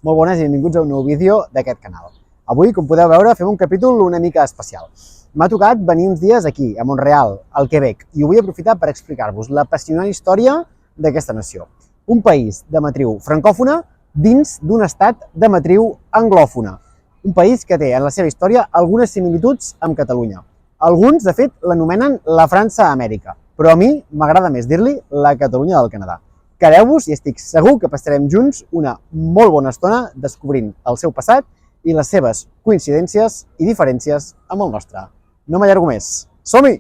Molt bones i benvinguts a un nou vídeo d'aquest canal. Avui, com podeu veure, fem un capítol una mica especial. M'ha tocat venir uns dies aquí, a Mont-real, al Quebec, i ho vull aprofitar per explicar-vos l'apassionant història d'aquesta nació. Un país de matriu francòfona dins d'un estat de matriu anglòfona. Un país que té en la seva història algunes similituds amb Catalunya. Alguns, de fet, l'anomenen la França Amèrica, però a mi m'agrada més dir-li la Catalunya del Canadà. Quedeu-vos i estic segur que passarem junts una molt bona estona descobrint el seu passat i les seves coincidències i diferències amb el nostre. No m'allargo més. Som-hi!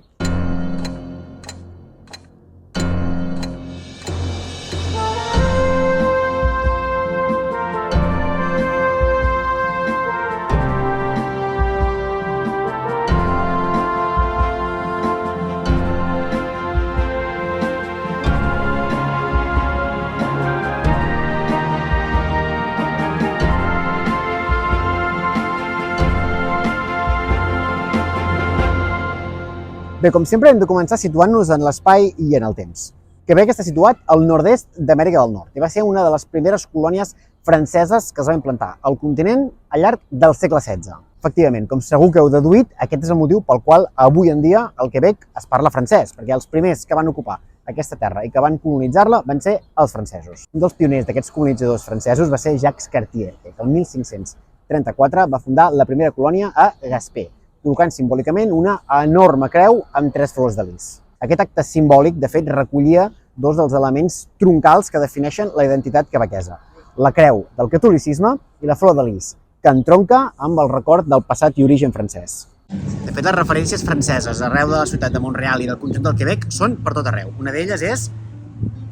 Bé, com sempre, hem de començar situant-nos en l'espai i en el temps. Quebec està situat al nord-est d'Amèrica del Nord i va ser una de les primeres colònies franceses que es va implantar al continent al llarg del segle XVI. Efectivament, com segur que heu deduït, aquest és el motiu pel qual avui en dia al Quebec es parla francès, perquè els primers que van ocupar aquesta terra i que van colonitzar-la van ser els francesos. Un dels pioners d'aquests colonitzadors francesos va ser Jacques Cartier, que el 1534 va fundar la primera colònia a Gaspé, col·locant simbòlicament una enorme creu amb 3 flors de lis. Aquest acte simbòlic, de fet, recollia dos dels elements troncals que defineixen la identitat quebequesa: la creu del catolicisme i la flor de lis, que entronca amb el record del passat i origen francès. De fet, les referències franceses arreu de la ciutat de Mont-real i del conjunt del Quebec són per tot arreu. Una d'elles és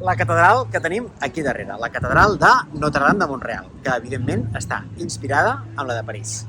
la catedral que tenim aquí darrere, la catedral de Notre-Dame de Mont-real, que evidentment està inspirada en la de París.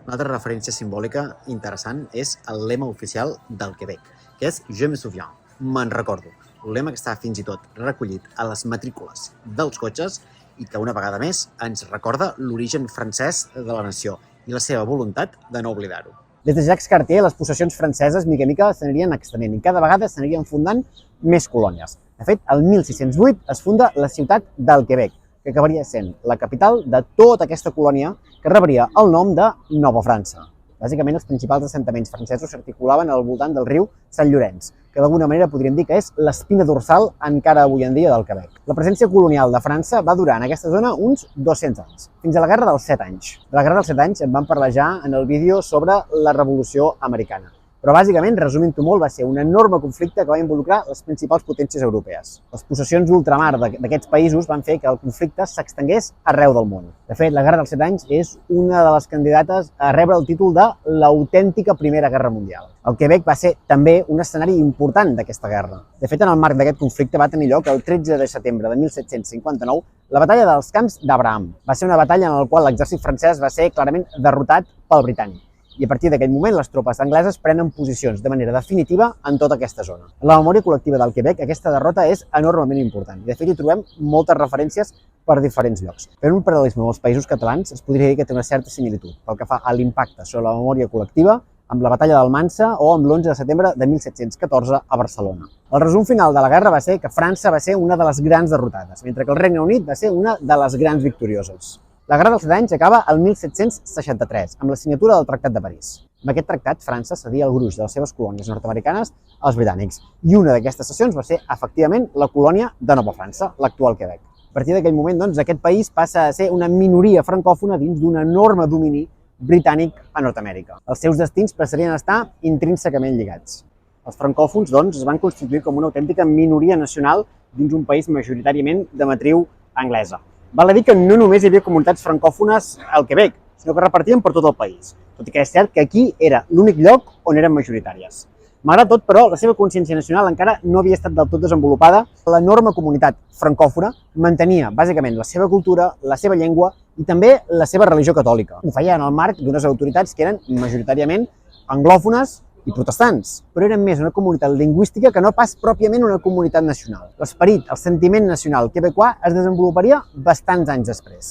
Una altra referència simbòlica interessant és el lema oficial del Quebec, que és Je me souviens, me'n recordo. Un lema que està fins i tot recollit a les matrícules dels cotxes i que una vegada més ens recorda l'origen francès de la nació i la seva voluntat de no oblidar-ho. Des de Jacques Cartier, les possessions franceses, mica en mica, s'anirien extenent i cada vegada s'anirien fundant més colònies. De fet, el 1608 es funda la ciutat del Quebec, que acabaria sent la capital de tota aquesta colònia que rebria el nom de Nova França. Bàsicament, els principals assentaments francesos s'articulaven al voltant del riu Sant Llorenç, que d'alguna manera podríem dir que és l'espina dorsal encara avui en dia del Quebec. La presència colonial de França va durar en aquesta zona uns 200 anys, fins a la Guerra dels 7 anys. De la Guerra dels 7 anys en vam parlar ja en el vídeo sobre la Revolució Americana. Però bàsicament, resumint-ho molt, va ser un enorme conflicte que va involucrar les principals potències europees. Les possessions d'ultramar d'aquests països van fer que el conflicte s'extengués arreu del món. De fet, la Guerra dels 7 anys és una de les candidates a rebre el títol de l'autèntica Primera Guerra Mundial. El Quebec va ser també un escenari important d'aquesta guerra. De fet, en el marc d'aquest conflicte va tenir lloc el 13 de setembre de 1759 la batalla dels Camps d'Abraham. Va ser una batalla en la qual l'exèrcit francès va ser clarament derrotat pel britànic. I a partir d'aquell moment les tropes angleses prenen posicions de manera definitiva en tota aquesta zona. En la memòria col·lectiva del Quebec aquesta derrota és enormement important i de fet hi trobem moltes referències per diferents llocs. Fent un paral·lelisme amb els països catalans es podria dir que té una certa similitud pel que fa a l'impacte sobre la memòria col·lectiva amb la batalla d'Almansa o amb l'11 de setembre de 1714 a Barcelona. El resum final de la guerra va ser que França va ser una de les grans derrotades, mentre que el Regne Unit va ser una de les grans victorioses. La Guerra dels 7 anys acaba el 1763, amb la signatura del Tractat de París. Amb aquest tractat, França cedia el gruix de les seves colònies nord-americanes als britànics, i una d'aquestes cessions va ser, efectivament, la colònia de Nova França, l'actual Quebec. A partir d'aquell moment, doncs, aquest país passa a ser una minoria francòfona dins d'un enorme domini britànic a Nord-amèrica. Els seus destins passarien a estar intrínsecament lligats. Els francòfons, doncs, es van constituir com una autèntica minoria nacional dins un país majoritàriament de matriu anglesa. Val a dir que no només hi havia comunitats francòfones al Quebec, sinó que repartien per tot el país, tot i que és cert que aquí era l'únic lloc on eren majoritàries. Malgrat tot, però, la seva consciència nacional encara no havia estat del tot desenvolupada. L'enorme comunitat francòfona mantenia bàsicament la seva cultura, la seva llengua i també la seva religió catòlica. Ho feia en el marc d'unes autoritats que eren majoritàriament anglòfones i protestants, però eren més una comunitat lingüística que no pas pròpiament una comunitat nacional. L'esperit, el sentiment nacional quebecois es desenvoluparia bastants anys després.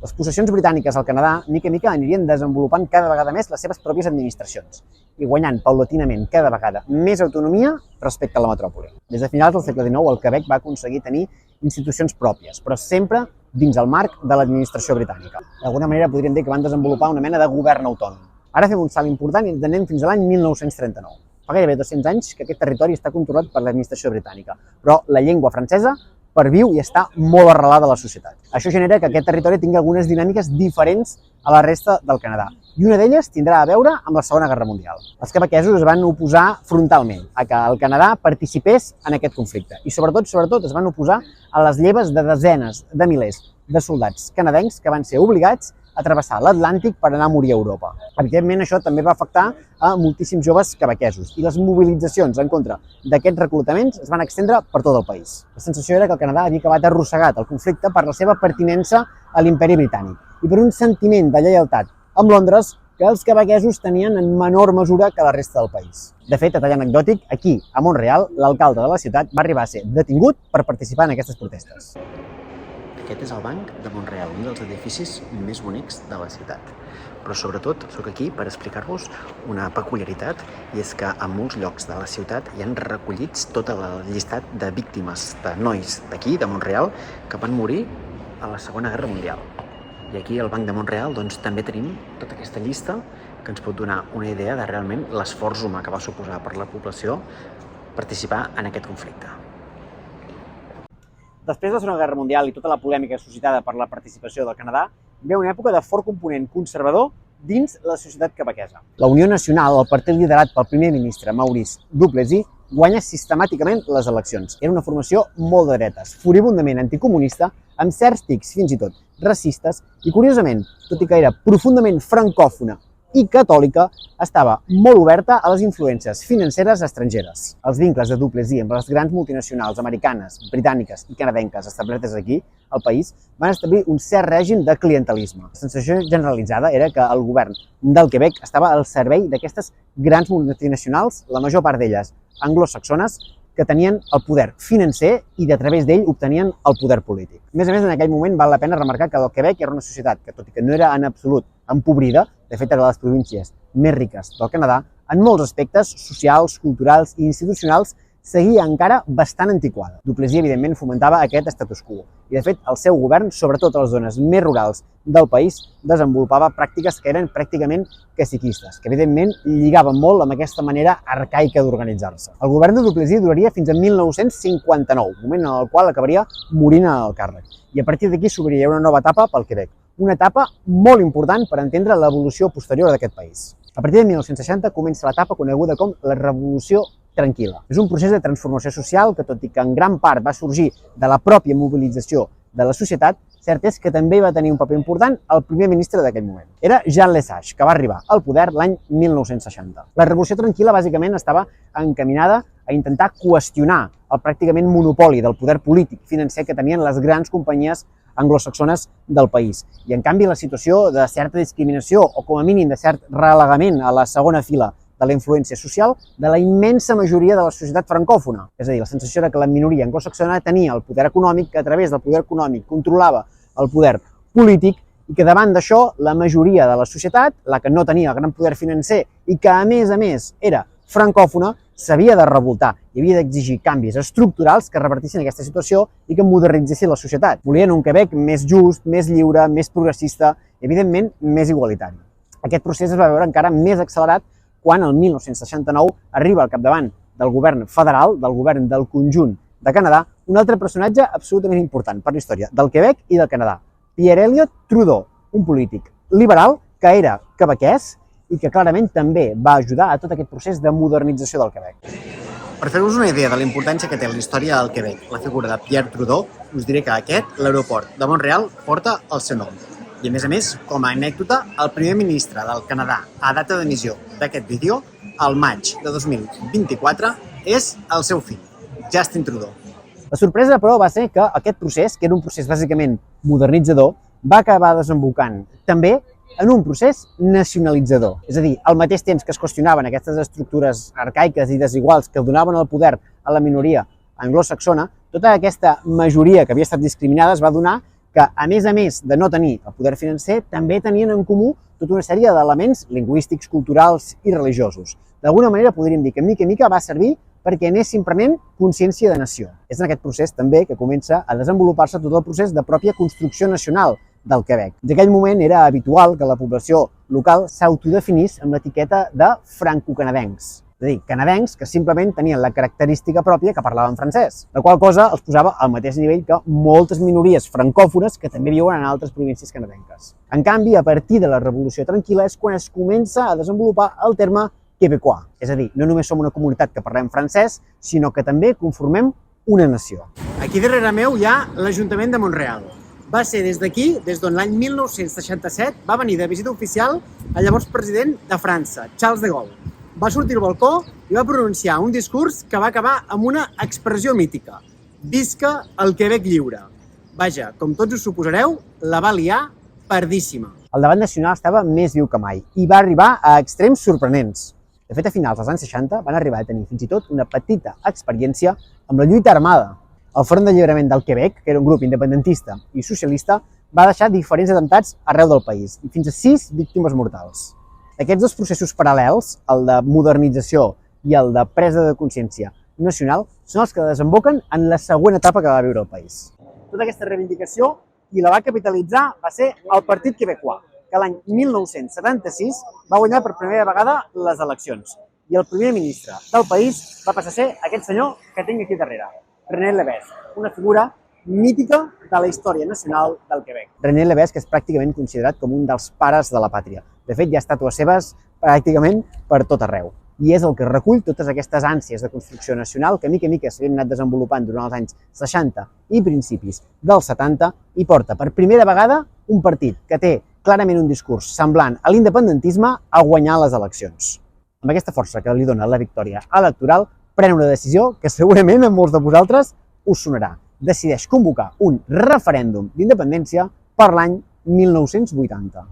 Les possessions britàniques al Canadà, mica en mica, anirien desenvolupant cada vegada més les seves pròpies administracions i guanyant paulatinament cada vegada més autonomia respecte a la metròpoli. Des de finals del segle XIX, el Quebec va aconseguir tenir institucions pròpies, però sempre dins el marc de l'administració britànica. D'alguna manera podríem dir que van desenvolupar una mena de govern autònom. Ara fem un salt important i ens anem fins a l'any 1939. Fa gairebé 200 anys que aquest territori està controlat per l'administració britànica, però la llengua francesa perviu i està molt arrelada a la societat. Això genera que aquest territori tingui algunes dinàmiques diferents a la resta del Canadà, i una d'elles tindrà a veure amb la Segona Guerra Mundial. Els quebequesos es van oposar frontalment a que el Canadà participés en aquest conflicte i sobretot es van oposar a les lleves de desenes de milers de soldats canadencs que van ser obligats a travessar l'Atlàntic per anar a morir a Europa. Evidentment, això també va afectar a moltíssims joves quebequesos i les mobilitzacions en contra d'aquests reclutaments es van estendre per tot el país. La sensació era que el Canadà havia acabat arrossegat el conflicte per la seva pertinença a l'imperi britànic i per un sentiment de lleialtat amb Londres que els quebequesos tenien en menor mesura que la resta del país. De fet, a tall anecdòtic, aquí, a Mont-real, l'alcalde de la ciutat va arribar a ser detingut per participar en aquestes protestes. Aquest és el Banc de Mont-real, un dels edificis més bonics de la ciutat. Però sobretot sóc aquí per explicar-vos una peculiaritat, i és que a molts llocs de la ciutat hi han recollits tot el llistat de víctimes, de nois d'aquí, de Mont-real, que van morir a la Segona Guerra Mundial. I aquí al Banc de Mont-real també tenim tota aquesta llista que ens pot donar una idea de realment l'esforç humà que va suposar per la població participar en aquest conflicte. Després de la Segona Guerra Mundial i tota la polèmica suscitada per la participació del Canadà, ve una època de fort component conservador dins la societat quebequesa. La Unió Nacional, el partit liderat pel primer ministre Maurice Duplessis, guanya sistemàticament les eleccions. Era una formació molt de dretes, furibundament anticomunista, amb certs tics fins i tot racistes i, curiosament, tot i que era profundament francòfona i catòlica, estava molt oberta a les influències financeres estrangeres. Els vincles de Duplessis amb les grans multinacionals americanes, britàniques i canadenques establertes aquí, al país, van establir un cert règim de clientelisme. La sensació generalitzada era que el govern del Quebec estava al servei d'aquestes grans multinacionals, la major part d'elles anglosaxones, que tenien el poder financer i de través d'ell obtenien el poder polític. A més, en aquell moment val la pena remarcar que el Quebec era una societat que, tot i que no era en absolut empobrida, de fet era de les províncies més riques del Canadà, en molts aspectes socials, culturals i institucionals seguia encara bastant antiquada. Duplessis, evidentment, fomentava aquest status quo i, de fet, el seu govern, sobretot a les zones més rurals del país, desenvolupava pràctiques que eren pràcticament caciquistes, que, evidentment, lligaven molt amb aquesta manera arcaica d'organitzar-se. El govern de Duplessis duraria fins a 1959, moment en el qual acabaria morint al càrrec. I a partir d'aquí s'obriria una nova etapa pel Quebec, una etapa molt important per entendre l'evolució posterior d'aquest país. A partir de 1960 comença l'etapa coneguda com la Revolució Tranquil·la. És un procés de transformació social que, tot i que en gran part va sorgir de la pròpia mobilització de la societat, cert és que també va tenir un paper important el primer ministre d'aquell moment. Era Jean Lesage, que va arribar al poder l'any 1960. La Revolució Tranquil·la bàsicament estava encaminada a intentar qüestionar el pràcticament monopoli del poder polític financer que tenien les grans companyies anglosaxones del país. I, en canvi, la situació de certa discriminació o, com a mínim, de cert relegament a la segona fila de la influència social de la immensa majoria de la societat francòfona. És a dir, la sensació de que la minoria anglosaxona tenia el poder econòmic, que a través del poder econòmic controlava el poder polític i que davant d'això la majoria de la societat, la que no tenia el gran poder financer i que a més era francòfona, s'havia de revoltar i havia d'exigir canvis estructurals que revertissin aquesta situació i que modernitzessin la societat. Volien un Quebec més just, més lliure, més progressista i, evidentment, més igualitari. Aquest procés es va veure encara més accelerat quan el 1969 arriba al capdavant del govern federal, del govern del conjunt de Canadà, un altre personatge absolutament important per la història del Quebec i del Canadà, Pierre Elliott Trudeau, un polític liberal que era quebequès i que clarament també va ajudar a tot aquest procés de modernització del Quebec. Per fer-vos una idea de la importància que té la història del Quebec, la figura de Pierre Trudeau, us diré que l'aeroport de Mont-real, porta el seu nom. I, a més, com a anècdota, el primer ministre del Canadà a data d'emissió d'aquest vídeo, al maig de 2024, és el seu fill, Justin Trudeau. La sorpresa, però, va ser que aquest procés, que era un procés bàsicament modernitzador, va acabar desembocant també en un procés nacionalitzador. És a dir, al mateix temps que es qüestionaven aquestes estructures arcaiques i desiguals que donaven el poder a la minoria anglosaxona, tota aquesta majoria que havia estat discriminada es va donar que, a més de no tenir el poder financer, també tenien en comú tota una sèrie d'elements lingüístics, culturals i religiosos. D'alguna manera podríem dir que, mica en mica, va servir perquè anessin prenent consciència de nació. És en aquest procés també que comença a desenvolupar-se tot el procés de pròpia construcció nacional del Quebec. D'aquell moment era habitual que la població local s'autodefinís amb l'etiqueta de franco-canadencs. És a dir, canadencs que simplement tenien la característica pròpia que parlaven francès, la qual cosa els posava al mateix nivell que moltes minories francòfones que també viuen en altres províncies canadenques. En canvi, a partir de la Revolució Tranquil·la és quan es comença a desenvolupar el terme quebecois. És a dir, no només som una comunitat que parlem francès, sinó que també conformem una nació. Aquí darrere meu hi ha l'Ajuntament de Mont-real. Va ser des d'aquí, des d'on l'any 1967 va venir de visita oficial el llavors president de França, Charles de Gaulle. Va sortir al balcó i va pronunciar un discurs que va acabar amb una expressió mítica. Visca el Quebec lliure. Vaja, com tots us suposareu, la va liar pardíssima. El debat nacional estava més viu que mai i va arribar a extrems sorprenents. De fet, a finals dels anys 60 van arribar a tenir fins i tot una petita experiència amb la lluita armada. El Front d'Alliberament del Quebec, que era un grup independentista i socialista, va deixar diferents atemptats arreu del país i fins a 6 víctimes mortals. Aquests dos processos paral·lels, el de modernització i el de presa de consciència nacional, són els que desemboquen en la següent etapa que va viure el país. Tota aquesta reivindicació qui la va capitalitzar va ser el Partit Quebecois, que l'any 1976 va guanyar per primera vegada les eleccions. I el primer ministre del país va passar a ser aquest senyor que tinc aquí darrere, René Lévesque, una figura mítica de la història nacional del Quebec. René Lévesque és pràcticament considerat com un dels pares de la pàtria. De fet, hi ha estàtues seves pràcticament per tot arreu. I és el que recull totes aquestes ànsies de construcció nacional que mica en mica s'havien anat desenvolupant durant els anys 60 i principis dels 70 i porta per primera vegada un partit que té clarament un discurs semblant a l'independentisme a guanyar les eleccions. Amb aquesta força que li dona la victòria electoral, pren una decisió que segurament a molts de vosaltres us sonarà. Decideix convocar un referèndum d'independència per l'any 1980.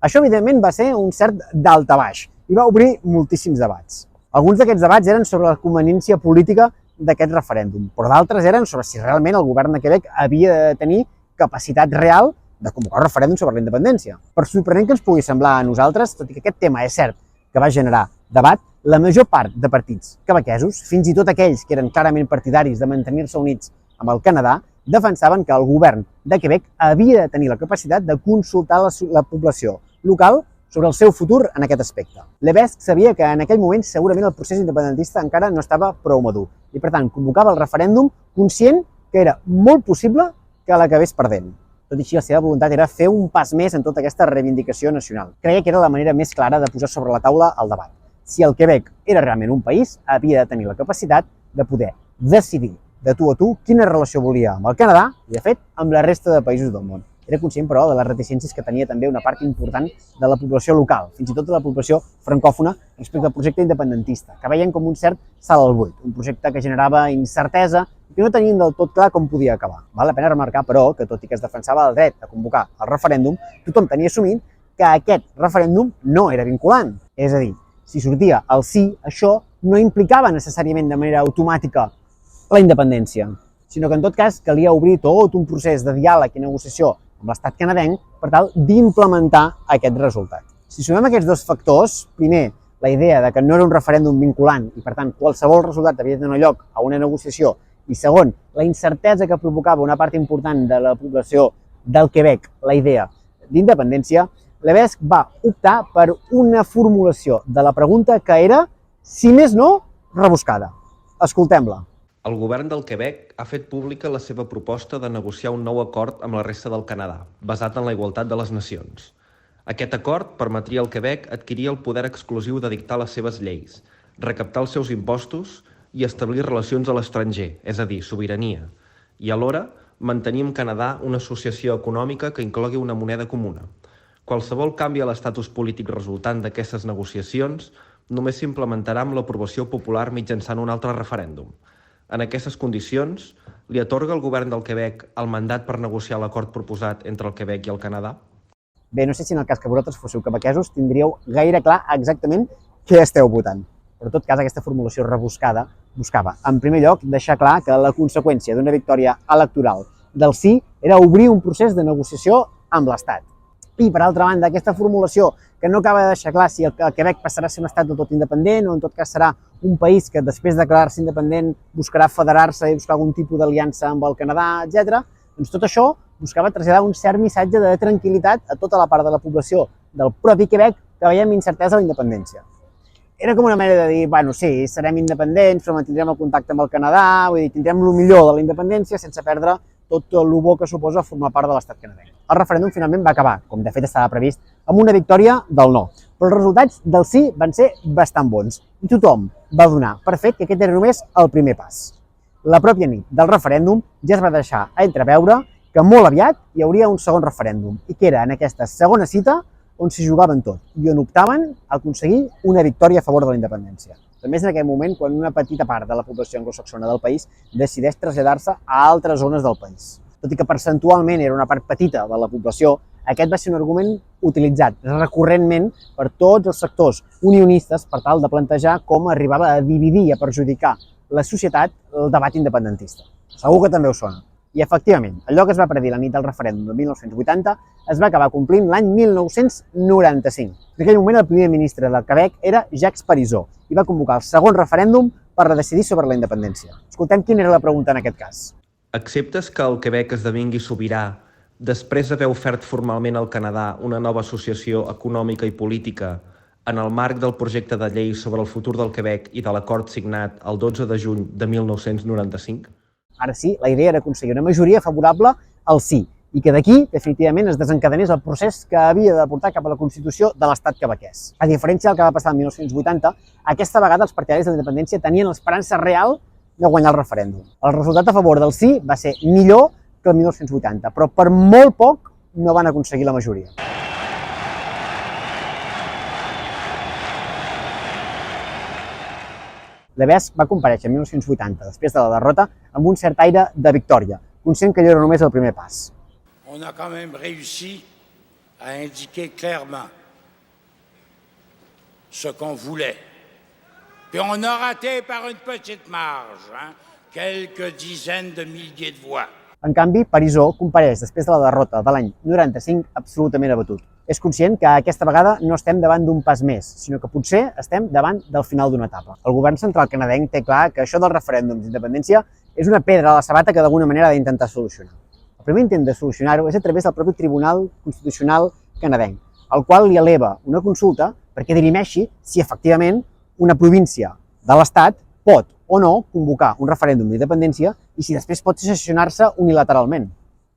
Això, evidentment, va ser un cert daltabaix i va obrir moltíssims debats. Alguns d'aquests debats eren sobre la conveniència política d'aquest referèndum, però d'altres eren sobre si realment el govern de Quebec havia de tenir capacitat real de convocar un referèndum sobre la independència. Per sorprenent que ens pugui semblar a nosaltres, tot i que aquest tema és cert que va generar debat, la major part de partits quebequesos, fins i tot aquells que eren clarament partidaris de mantenir-se units amb el Canadà, defensaven que el govern de Quebec havia de tenir la capacitat de consultar la població local sobre el seu futur en aquest aspecte. Lévesque sabia que en aquell moment segurament el procés independentista encara no estava prou madur i, per tant, convocava el referèndum conscient que era molt possible que l'acabés perdent. Tot i així, la seva voluntat era fer un pas més en tota aquesta reivindicació nacional. Creia que era la manera més clara de posar sobre la taula el debat. Si el Quebec era realment un país, havia de tenir la capacitat de poder decidir de tu a tu quina relació volia amb el Canadà i, de fet, amb la resta de països del món. Era conscient, però, de les reticències que tenia també una part important de la població local, fins i tot de la població francòfona respecte al projecte independentista, que veien com un cert salt al buit, un projecte que generava incertesa i que no tenien del tot clar com podia acabar. Val la pena remarcar, però, que tot i que es defensava el dret a convocar el referèndum, tothom tenia assumit que aquest referèndum no era vinculant. És a dir, si sortia el sí, això no implicava necessàriament de manera automàtica la independència, sinó que en tot cas calia obrir tot un procés de diàleg i negociació amb l'estat canadenc per tal d'implementar aquest resultat. Si sumem aquests dos factors, primer, la idea de que no era un referèndum vinculant i, per tant, qualsevol resultat havia de donar lloc a una negociació, i segon, la incertesa que provocava una part important de la població del Quebec, la idea d'independència, Lévesque va optar per una formulació de la pregunta que era, si més no, rebuscada. Escoltem-la. El govern del Quebec ha fet pública la seva proposta de negociar un nou acord amb la resta del Canadà, basat en la igualtat de les nacions. Aquest acord permetria al Quebec adquirir el poder exclusiu de dictar les seves lleis, recaptar els seus impostos i establir relacions a l'estranger, és a dir, sobirania, i alhora mantenir amb Canadà una associació econòmica que inclogui una moneda comuna. Qualsevol canvi a l'estatus polític resultant d'aquestes negociacions només s'implementarà amb l'aprovació popular mitjançant un altre referèndum. En aquestes condicions, li atorga el govern del Quebec el mandat per negociar l'acord proposat entre el Quebec i el Canadà? Bé, no sé si en el cas que vosaltres fóssiu quebequesos tindríeu gaire clar exactament què esteu votant. Però en tot cas, aquesta formulació rebuscada buscava, en primer lloc, deixar clar que la conseqüència d'una victòria electoral del sí era obrir un procés de negociació amb l'Estat. I, per altra banda, aquesta formulació que no acaba de deixar clar si el Quebec passarà a ser un estat del tot independent o en tot cas serà un país que després de declarar-se independent buscarà federar-se i buscar algun tipus d'aliança amb el Canadà, etc. Doncs tot això buscava traslladar un cert missatge de tranquil·litat a tota la part de la població del propi Quebec que veia amb incertesa la independència. Era com una manera de dir, bueno, sí, serem independents, però mantindrem el contacte amb el Canadà, vull dir, tindrem el millor de la independència sense perdre tot el bo que suposa formar part de l'estat canadenc. El referèndum finalment va acabar, com de fet estava previst, amb una victòria del no. Però els resultats del sí van ser bastant bons i tothom va donar per fet que aquest era només el primer pas. La pròpia nit del referèndum ja es va deixar entreveure que molt aviat hi hauria un segon referèndum i que era en aquesta segona cita on s'hi jugaven tot i on optaven a aconseguir una victòria a favor de la independència. També és en aquell moment quan una petita part de la població anglosaxona del país decideix traslladar-se a altres zones del país. Tot i que percentualment era una part petita de la població, aquest va ser un argument utilitzat recurrentment per tots els sectors unionistes per tal de plantejar com arribava a dividir i a perjudicar la societat el debat independentista. Segur que també us sona. I, efectivament, allò que es va predir la nit del referèndum de 1980 es va acabar complint l'any 1995. En aquell moment, el primer ministre del Quebec era Jacques Parizeau i va convocar el segon referèndum per decidir sobre la independència. Escoltem quina era la pregunta en aquest cas. Acceptes que el Quebec esdevingui sobirà després d'haver ofert formalment al Canadà una nova associació econòmica i política en el marc del projecte de llei sobre el futur del Quebec i de l'acord signat el 12 de juny de 1995? Ara sí, la idea era aconseguir una majoria favorable al sí i que d'aquí, definitivament, es desencadenés el procés que havia de portar cap a la Constitució de l'estat quebequès. A diferència del que va passar el 1980, aquesta vegada els partidaris de la independència tenien l'esperança real de guanyar el referèndum. El resultat a favor del sí va ser millor que el 1980, però per molt poc no van aconseguir la majoria. Lebesgue va comparèixer en 1980, després de la derrota, amb un cert aire de victòria, conscient que allò era només el primer pas. On a quand même réussi à indiquer clairement ce qu'on voulait. Puis on a raté par une petite marge, quelques dizaines de milliers de voix. En canvi, Parizeau compareix després de la derrota de l'any 95 absolutament abatut. És conscient que aquesta vegada no estem davant d'un pas més, sinó que potser estem davant del final d'una etapa. El govern central canadenc té clar que això del referèndum d'independència és una pedra a la sabata que d'alguna manera ha d'intentar solucionar. El primer intent de solucionar-ho és a través del propi Tribunal Constitucional canadenc, el qual li eleva una consulta perquè dirimeixi si efectivament una província de l'Estat pot o no convocar un referèndum d'independència i si després pot secessionar-se unilateralment.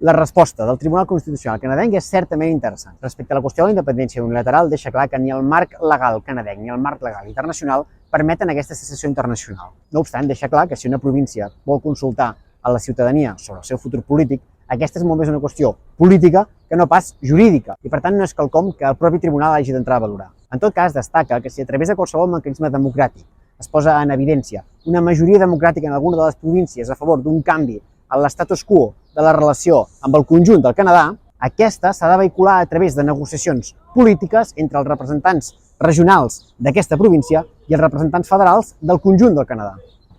La resposta del Tribunal Constitucional canadenc és certament interessant. Respecte a la qüestió de la independència unilateral, deixa clar que ni el marc legal canadenc ni el marc legal internacional permeten aquesta secessió internacional. No obstant, deixa clar que si una província vol consultar a la ciutadania sobre el seu futur polític, aquesta és molt més una qüestió política que no pas jurídica i, per tant, no és quelcom que el propi tribunal hagi d'entrar a valorar. En tot cas, destaca que si a través de qualsevol mecanisme democràtic es posa en evidència una majoria democràtica en alguna de les províncies a favor d'un canvi a l'estatus quo de la relació amb el conjunt del Canadà, aquesta s'ha de vehicular a través de negociacions polítiques entre els representants regionals d'aquesta província i els representants federals del conjunt del Canadà,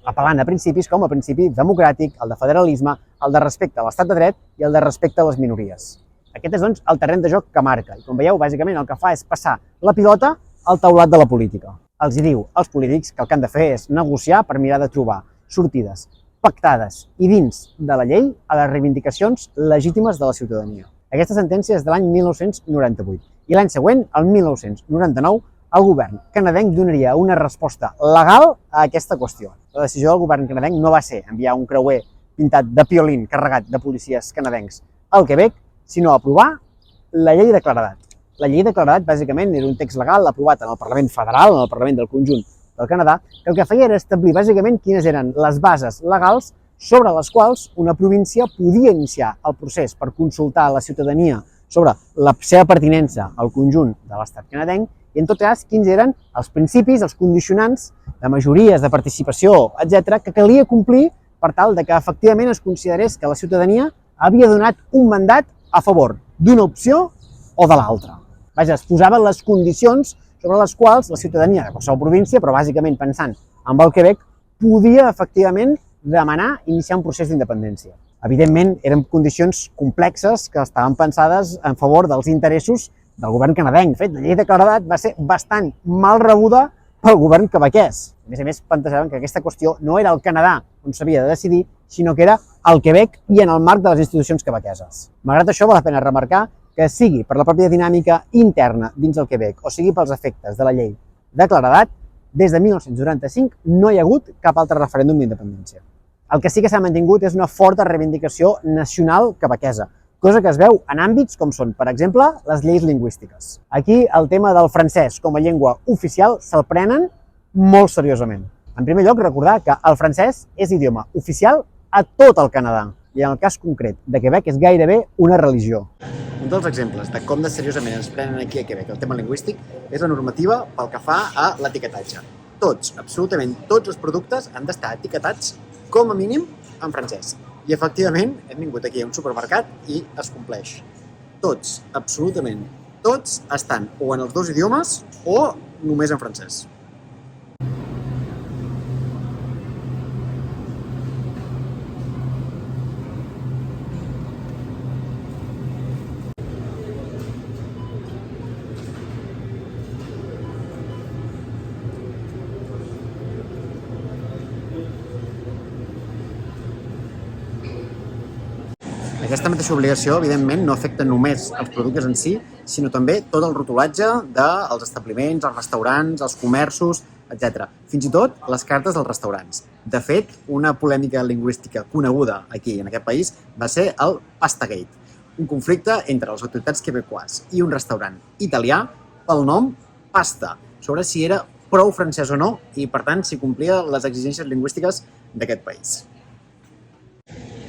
apel·lant a principis com el principi democràtic, el de federalisme, el de respecte a l'estat de dret i el de respecte a les minories. Aquest és, doncs, el terreny de joc que marca i, com veieu, bàsicament el que fa és passar la pilota al taulat de la política. Els diu als polítics que el que han de fer és negociar per mirar de trobar sortides pactades i dins de la llei a les reivindicacions legítimes de la ciutadania. Aquesta sentència és de l'any 1998 i l'any següent, el 1999, el govern canadenc donaria una resposta legal a aquesta qüestió. La decisió del govern canadenc no va ser enviar un creuer pintat de piolín carregat de policies canadencs al Quebec, sinó aprovar la llei de claredat. La llei de claredat, bàsicament, era un text legal aprovat en el Parlament Federal, en el Parlament del conjunt del Canadà, que el que feia era establir bàsicament quines eren les bases legals sobre les quals una província podia iniciar el procés per consultar a la ciutadania sobre la seva pertinença al conjunt de l'estat canadenc i, en tot cas, quins eren els principis, els condicionants de majories, de participació, etc., que calia complir per tal de que efectivament es considerés que la ciutadania havia donat un mandat a favor d'una opció o de l'altra. Vaja, es posaven les condicions sobre les quals la ciutadania de qualsevol província, però bàsicament pensant en el Quebec, podia efectivament demanar iniciar un procés d'independència. Evidentment, eren condicions complexes que estaven pensades en favor dels interessos del govern canadenc. De fet, la llei de claredat va ser bastant mal rebuda pel govern quebequès. A més, plantejaven que aquesta qüestió no era el Canadà on s'havia de decidir, sinó que era al Quebec i en el marc de les institucions quebequeses. Malgrat això, val la pena remarcar que sigui per la pròpia dinàmica interna dins del Quebec o sigui pels efectes de la llei de claredat, des de 1995 no hi ha hagut cap altre referèndum d'independència. El que sí que s'ha mantingut és una forta reivindicació nacional quebequesa, cosa que es veu en àmbits com són, per exemple, les lleis lingüístiques. Aquí el tema del francès com a llengua oficial se'l prenen molt seriosament. En primer lloc, recordar que el francès és idioma oficial a tot el Canadà i en el cas concret de Quebec és gairebé una religió. Un dels exemples de com de seriosament ens prenen aquí a Quebec el tema lingüístic és la normativa pel que fa a l'etiquetatge. Tots, absolutament tots els productes han d'estar etiquetats com a mínim en francès. I efectivament hem vingut aquí a un supermercat i es compleix. Tots, absolutament tots, estan o en els dos idiomes o només en francès. Aquesta mateixa obligació, evidentment, no afecta només els productes en si, sinó també tot el rotulatge dels establiments, els restaurants, els comerços, etc. Fins i tot les cartes dels restaurants. De fet, una polèmica lingüística coneguda aquí, en aquest país, va ser el Pastagate, un conflicte entre les autoritats quebecoises i un restaurant italià pel nom Pasta, sobre si era prou francès o no i, per tant, si complia les exigències lingüístiques d'aquest país.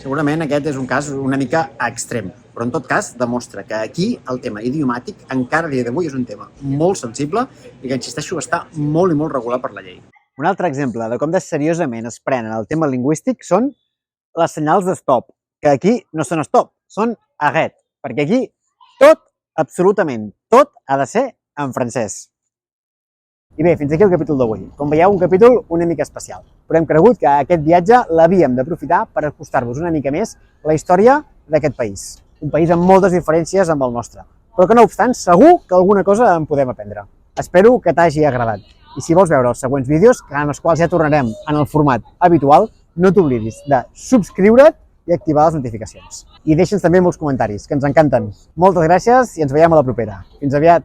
Segurament aquest és un cas una mica extrem, però en tot cas demostra que aquí el tema idiomàtic encara a dia d'avui és un tema molt sensible i que, insisteixo, està molt i molt regulat per la llei. Un altre exemple de com de seriosament es prenen el tema lingüístic són les senyals de stop, que aquí no són stop, són arrête, perquè aquí tot, absolutament tot, ha de ser en francès. I bé, fins aquí el capítol d'avui. Com veieu, un capítol una mica especial, però hem cregut que aquest viatge l'havíem d'aprofitar per acostar-vos una mica més la història d'aquest país. Un país amb moltes diferències amb el nostre, però que no obstant segur que alguna cosa en podem aprendre. Espero que t'hagi agradat. I si vols veure els següents vídeos, en els quals ja tornarem en el format habitual, no t'oblidis de subscriure't i activar les notificacions. I deixa'ns també molts comentaris, que ens encanten. Moltes gràcies i ens veiem a la propera. Fins aviat!